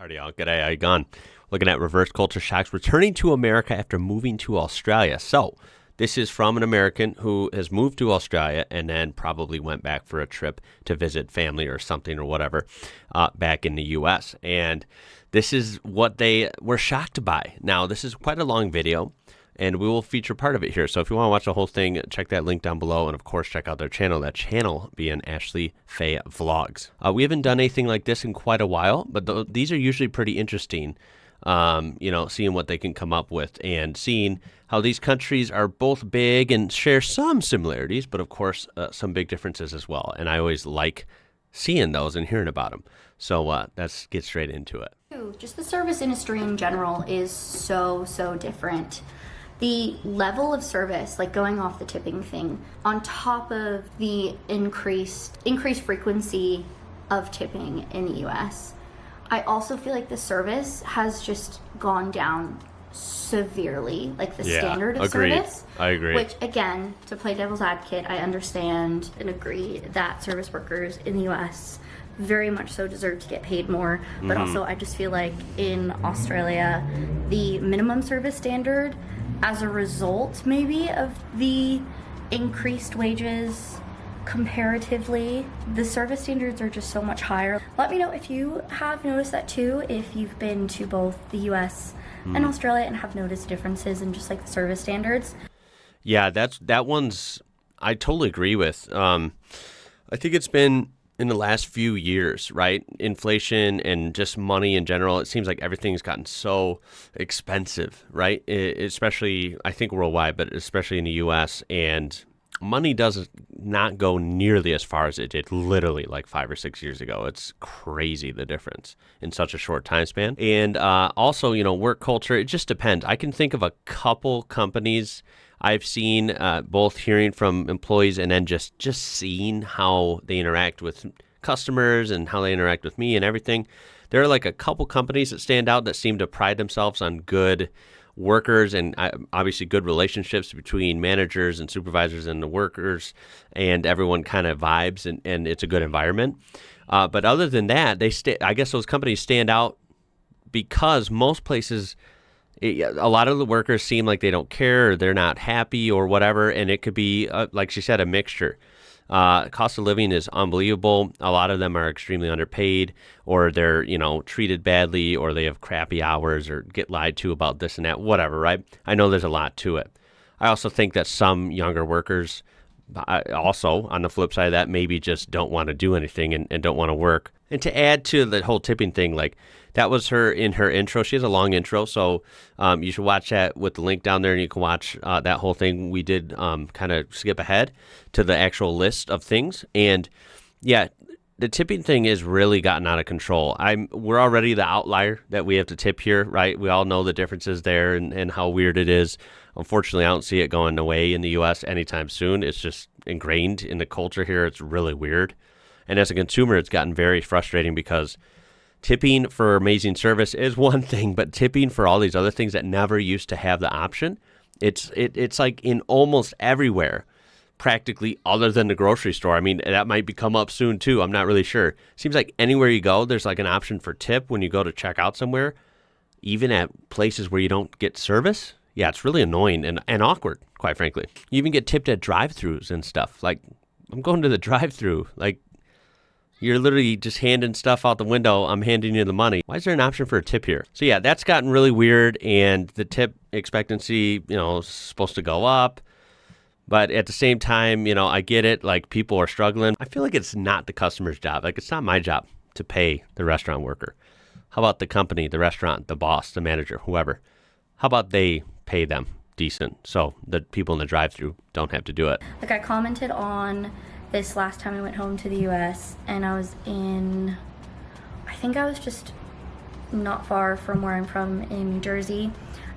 Alrighty, y'all. G'day, how you going? Looking at reverse culture shocks returning to America after moving to Australia. So, this is from an American who has moved to Australia and then probably went back for a trip to visit family or something or whatever back in the U.S. And this is what they were shocked by. Now, this is quite a long video, and we will feature part of it here. So if you want to watch the whole thing, check that link down below. And, of course, check out their channel. That channel being Ashley Faye Vlogs. We haven't done anything like this in quite a while, but these are usually pretty interesting. Seeing what they can come up with and seeing how these countries are both big and share some similarities, but of course, some big differences as well. And I always like seeing those and hearing about them. So let's get straight into it. Just the service industry in general is so different. The level of service, like going off the tipping thing, on top of the increased frequency of tipping in the US, I also feel like the service has just gone down severely, like the standard of service. I agree. Which, again, to play devil's advocate, I understand and agree that service workers in the US very much so deserve to get paid more. But also, I just feel like in Australia, the minimum service standard, as a result maybe of the increased wages, comparatively, the service standards are just so much higher. Let me know if you have noticed that too, if you've been to both the US and Australia and have noticed differences in just like the service standards. Yeah, that one's I totally agree with. I think it's been in the last few years, right? Inflation and just money in general, it seems like everything's gotten so expensive, right? Especially, I think worldwide, but especially in the US. And money does not go nearly as far as it did literally like 5 or 6 years ago. It's crazy the difference in such a short time span. And also, work culture, it just depends. I can think of a couple companies I've seen, both hearing from employees and then just seeing how they interact with customers and how they interact with me and everything. There are like a couple companies that stand out that seem to pride themselves on good workers and obviously good relationships between managers and supervisors and the workers, and everyone kind of vibes and it's a good environment. But other than that, I guess those companies stand out because most places, a lot of the workers seem like they don't care or they're not happy or whatever, and it could be, like she said, a mixture. Cost of living is unbelievable. A lot of them are extremely underpaid, or they're, treated badly, or they have crappy hours, or get lied to about this and that, whatever, right? I know there's a lot to it. I also think that some younger workers, also on the flip side of that, maybe just don't want to do anything and don't want to work. And to add to the whole tipping thing, like that was her in her intro. She has a long intro, so you should watch that with the link down there, and you can watch that whole thing. We did kind of skip ahead to the actual list of things. And yeah, the tipping thing has really gotten out of control. We're already the outlier that we have to tip here, right? We all know the differences there and how weird it is. Unfortunately, I don't see it going away in the U.S. anytime soon. It's just ingrained in the culture here. It's really weird. And as a consumer, it's gotten very frustrating because tipping for amazing service is one thing, but tipping for all these other things that never used to have the option, it's like in almost everywhere, practically, other than the grocery store. I mean, that might come up soon too. I'm not really sure. Seems like anywhere you go, there's like an option for tip when you go to check out somewhere, even at places where you don't get service. Yeah, it's really annoying and awkward, quite frankly. You even get tipped at drive-thrus and stuff. Like, I'm going to the drive-thru. Like, you're literally just handing stuff out the window. I'm handing you the money. Why is there an option for a tip here? So yeah, that's gotten really weird, and the tip expectancy, is supposed to go up. But at the same time, I get it. Like, people are struggling. I feel like it's not the customer's job. Like, it's not my job to pay the restaurant worker. How about the company, the restaurant, the boss, the manager, whoever? How about they pay them decent so the people in the drive-thru don't have to do it? Like, I commented on this last time I went home to the US, and I was just not far from where I'm from in New Jersey,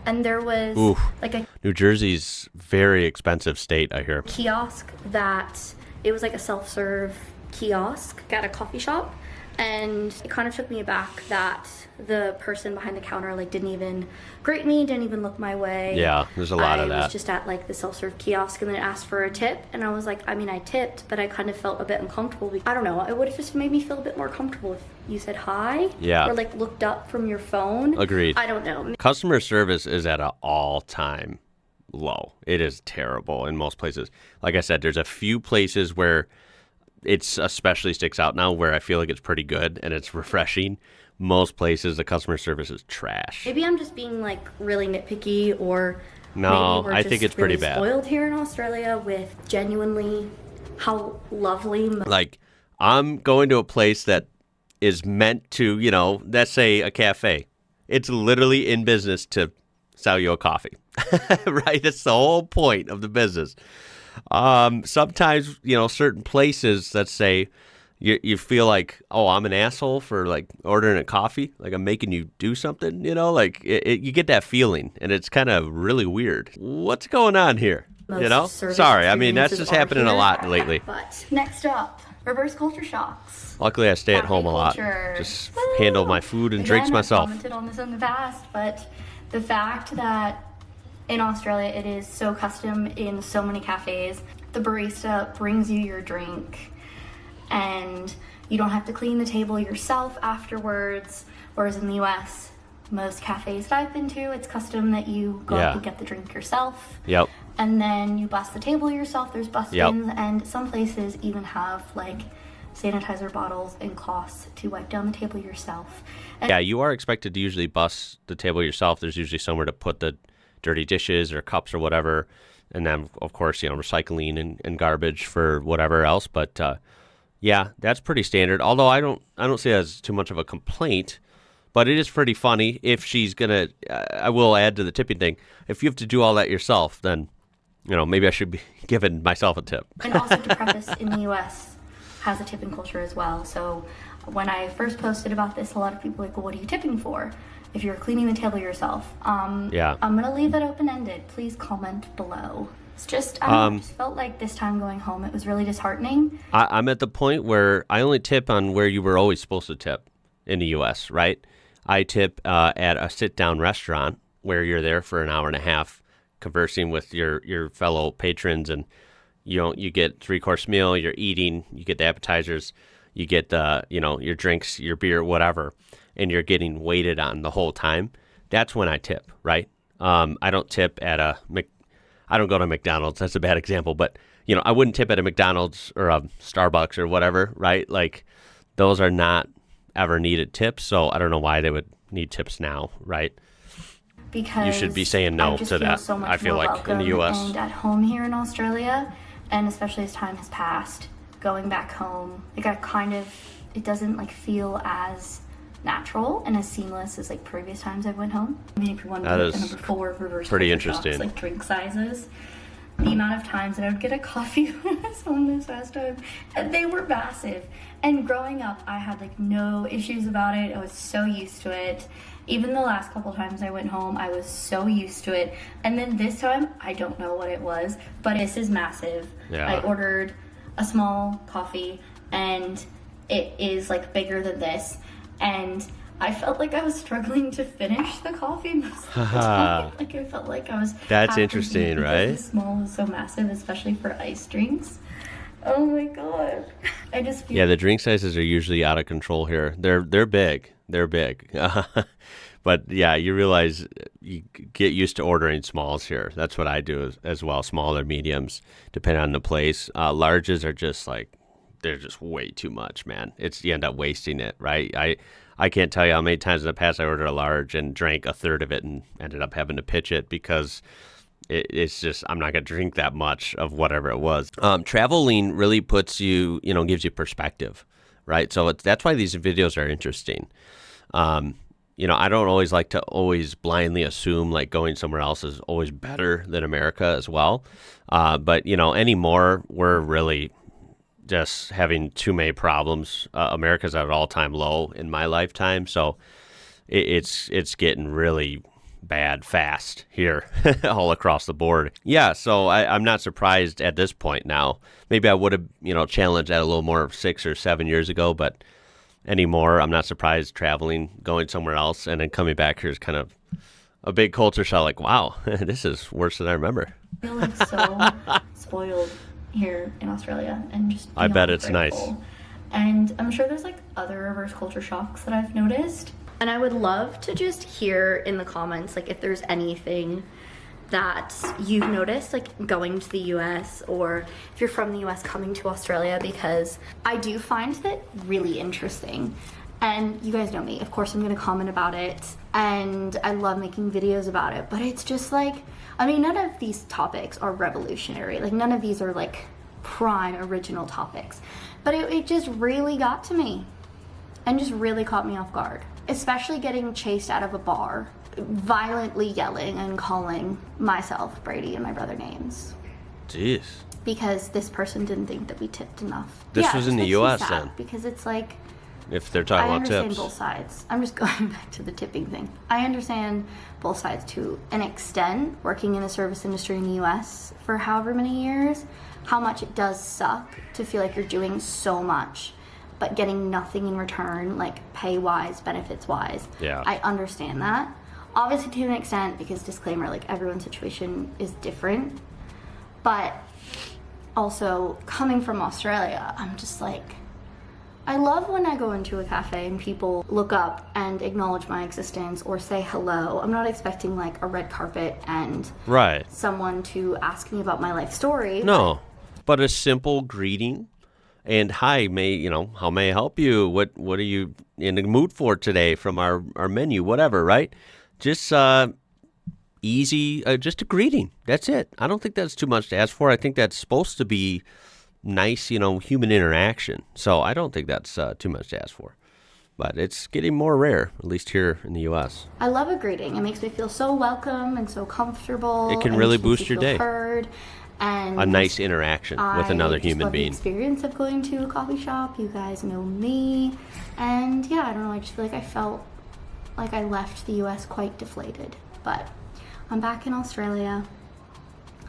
and there was like a New Jersey's very expensive state, I hear. Kiosk that it was like a self-serve kiosk at a coffee shop, And it kind of took me aback that the person behind the counter like didn't even greet me, didn't even look my way. Yeah, there's a lot of that. I was just at like the self-serve kiosk and then it asked for a tip, and I was like, I mean, I tipped, but I kind of felt a bit uncomfortable. I don't know, it would have just made me feel a bit more comfortable if you said hi. Yeah. Or like looked up from your phone. Agreed. I don't know. Customer service is at an all-time low. It is terrible in most places. Like I said, there's a few places where it's especially sticks out now where I feel like it's pretty good and it's refreshing. Most places, the customer service is trash. Maybe I'm just being like really nitpicky, or No, maybe we're I just think it's really pretty bad. spoiled here in Australia with genuinely how lovely. Like, I'm going to a place that is meant to, let's say a cafe. It's literally in business to sell you a coffee, right? That's the whole point of the business. Sometimes, certain places, let's say, you feel like, oh, I'm an asshole for like ordering a coffee, like I'm making you do something, like you get that feeling, and it's kind of really weird. What's going on here? Service Sorry, I mean that's experiences just are happening here. a lot lately. But next up, reverse culture shocks. Luckily, I stay at Cafe home a lot. culture. Just Woo! handle my food and drinks Again, myself. I've commented on this in the past, but the fact that in Australia it is so custom in so many cafes, the barista brings you your drink and you don't have to clean the table yourself afterwards, whereas in the US, most cafes that I've been to, it's custom that you go up and get the drink yourself. Yep. And then you bus the table yourself. There's bus Yep. bins, and some places even have like sanitizer bottles and cloths to wipe down the table yourself. And Yeah, you are expected to usually bus the table yourself. There's usually somewhere to put the dirty dishes or cups or whatever. And then, of course, recycling and garbage for whatever else. But yeah, that's pretty standard. Although I don't see that as too much of a complaint. But it is pretty funny if she's gonna. I will add to the tipping thing. If you have to do all that yourself, then maybe I should be giving myself a tip. And also to preface, in the US has a tipping culture as well. So when I first posted about this, a lot of people were like, well, what are you tipping for if you're cleaning the table yourself? Yeah. I'm going to leave it open-ended. Please comment below. It's just, I just felt like this time going home, it was really disheartening. I'm at the point where I only tip on where you were always supposed to tip in the U.S., right? I tip at a sit-down restaurant where you're there for an hour and a half conversing with your fellow patrons, and you get 3-course meal, you're eating, you get the appetizers, you get the your drinks, your beer, whatever, and you're getting waited on the whole time. That's when I tip, right? I don't tip at I don't go to McDonald's. That's a bad example, but I wouldn't tip at a McDonald's or a Starbucks or whatever, right? Like those are not ever needed tips, so I don't know why they would need tips now, right? Because you should be saying no to that. So much I feel more like in the U.S. and at home here in Australia, and especially as time has passed, going back home, it doesn't like feel as natural and as seamless as like previous times I went home. I mean, if you want to look at number 4, reverse pretty culture shocks, interesting. like drink sizes. The amount of times that I would get a coffee when I was home this last time, and they were massive. And growing up, I had like no issues about it. I was so used to it. Even the last couple times I went home, I was so used to it. And then this time, I don't know what it was, but this is massive. Yeah. I ordered a small coffee, and it is like bigger than this. And I felt like I was struggling to finish the coffee most of the time. Like I felt like I was. That's interesting, right? The small was so massive, especially for iced drinks. Oh my god! I just feel. Yeah, the drink sizes are usually out of control here. They're big. They're big. But yeah, you realize you get used to ordering smalls here. That's what I do as well. Small or mediums, depending on the place. Larges are just like they're just way too much, man. You end up wasting it, right? I can't tell you how many times in the past I ordered a large and drank a third of it and ended up having to pitch it because it's just I'm not going to drink that much of whatever it was. Traveling really puts you, gives you perspective, right? So that's why these videos are interesting. I don't always like to always blindly assume like going somewhere else is always better than America as well. But anymore, we're really just having too many problems. America's at an all-time low in my lifetime, so it's getting really bad fast here all across the board. Yeah, so I'm not surprised at this point now. Maybe I would have, challenged that a little more 6 or 7 years ago, but anymore. I'm not surprised traveling, going somewhere else, and then coming back here is kind of a big culture shock. Like, wow, this is worse than I remember. I feel like so spoiled here in Australia, and just I bet it's grateful. nice. And I'm sure there's like other reverse culture shocks that I've noticed. And I would love to just hear in the comments, like if there's anything that you've noticed, like going to the US, or if you're from the US coming to Australia, because I do find that really interesting. And you guys know me, of course I'm gonna comment about it, and I love making videos about it, but it's just like, I mean, none of these topics are revolutionary, like none of these are like prime original topics, but it just really got to me and just really caught me off guard, especially getting chased out of a bar, violently yelling and calling myself, Brady, and my brother names. Jeez. Because this person didn't think that we tipped enough. This was in the US then? Because it's like, if they're talking about tips. I understand both sides. I'm just going back to the tipping thing. I understand both sides to an extent, working in the service industry in the US for however many years, how much it does suck to feel like you're doing so much but getting nothing in return, like pay-wise, benefits-wise. Yeah. I understand that. Obviously to an extent, because disclaimer, like everyone's situation is different. But also, coming from Australia, I'm just like, I love when I go into a cafe and people look up and acknowledge my existence or say hello. I'm not expecting like a red carpet and someone to ask me about my life story. No, but a simple greeting and hi, how may I help you? What are you in the mood for today from our menu, whatever, right? Just easy, just a greeting. That's it. I don't think that's too much to ask for. I think that's supposed to be nice, human interaction. So I don't think that's too much to ask for. But it's getting more rare, at least here in the U.S. I love a greeting. It makes me feel so welcome and so comfortable. It can really boost your day. Heard, and a nice interaction with another human being. The experience of going to a coffee shop. You guys know me. And yeah, I don't know. I just feel like I felt like I left the U.S. quite deflated. But I'm back in Australia.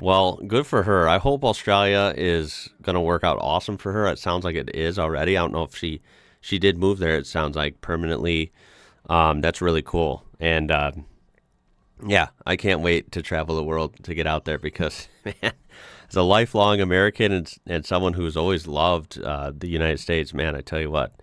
Well, good for her. I hope Australia is going to work out awesome for her. It sounds like it is already. I don't know if she did move there. It sounds like permanently. That's really cool. And yeah, I can't wait to travel the world to get out there because, man, as a lifelong American and someone who's always loved the United States, man, I tell you what,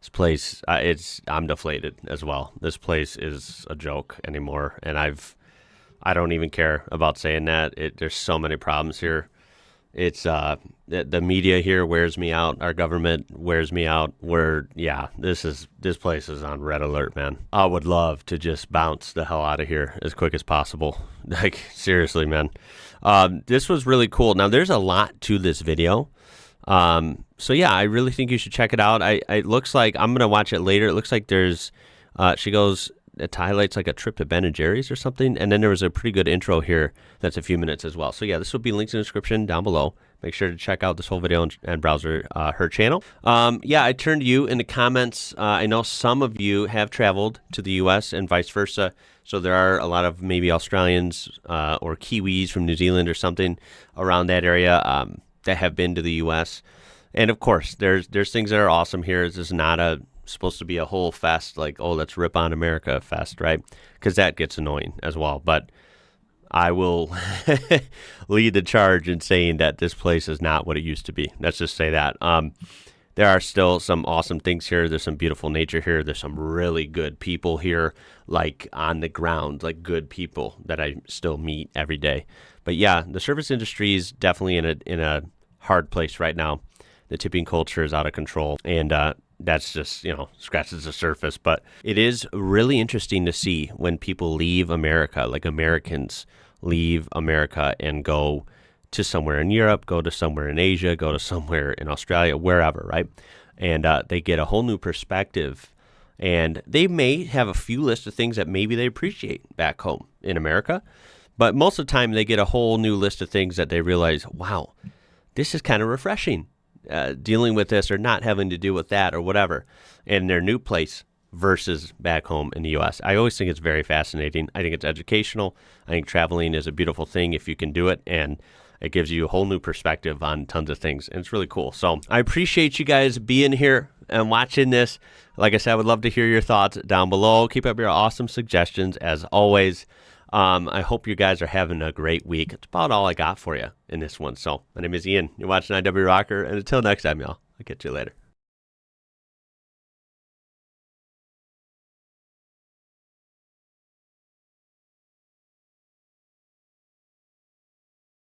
this place, I'm deflated as well. This place is a joke anymore, and I don't even care about saying that. There's so many problems here. It's the media here wears me out. Our government wears me out. This place is on red alert, man. I would love to just bounce the hell out of here as quick as possible. Like, seriously, man. This was really cool. Now, there's a lot to this video. So yeah, I really think you should check it out. It looks like I'm gonna watch it later. It looks like there's she goes. It highlights like a trip to Ben & Jerry's or something. And then there was a pretty good intro here that's a few minutes as well. So yeah, this will be linked in the description down below. Make sure to check out this whole video and browse her channel. Yeah, I turned to you in the comments. I know some of you have traveled to the U.S. and vice versa. So there are a lot of maybe Australians or Kiwis from New Zealand or something around that area that have been to the U.S. And of course, there's things that are awesome here. This is not supposed to be a whole fest, like, oh, let's rip on America fest, right? Because that gets annoying as well. But I will lead the charge in saying that this place is not what it used to be. Let's just say that. There are still some awesome things here. There's some beautiful nature here. There's some really good people here, like on the ground, like good people that I still meet every day. But yeah, the service industry is definitely in a hard place right now. The tipping culture is out of control, and that's just, scratches the surface. But it is really interesting to see when people leave America, like Americans leave America and go to somewhere in Europe, go to somewhere in Asia, go to somewhere in Australia, wherever, right? And they get a whole new perspective. And they may have a few lists of things that maybe they appreciate back home in America. But most of the time, they get a whole new list of things that they realize, wow, this is kind of refreshing. Dealing with this or not having to do with that or whatever in their new place versus back home in the U.S. I always think it's very fascinating. I think it's educational. I think traveling is a beautiful thing if you can do it, and it gives you a whole new perspective on tons of things, and it's really cool. So I appreciate you guys being here. and watching this. Like I said, I would love to hear your thoughts down below. Keep up your awesome suggestions as always. I hope you guys are having a great week. It's about all I got for you in this one. So my name is Ian. You're watching IWrocker, and until next time, y'all, I'll catch you later.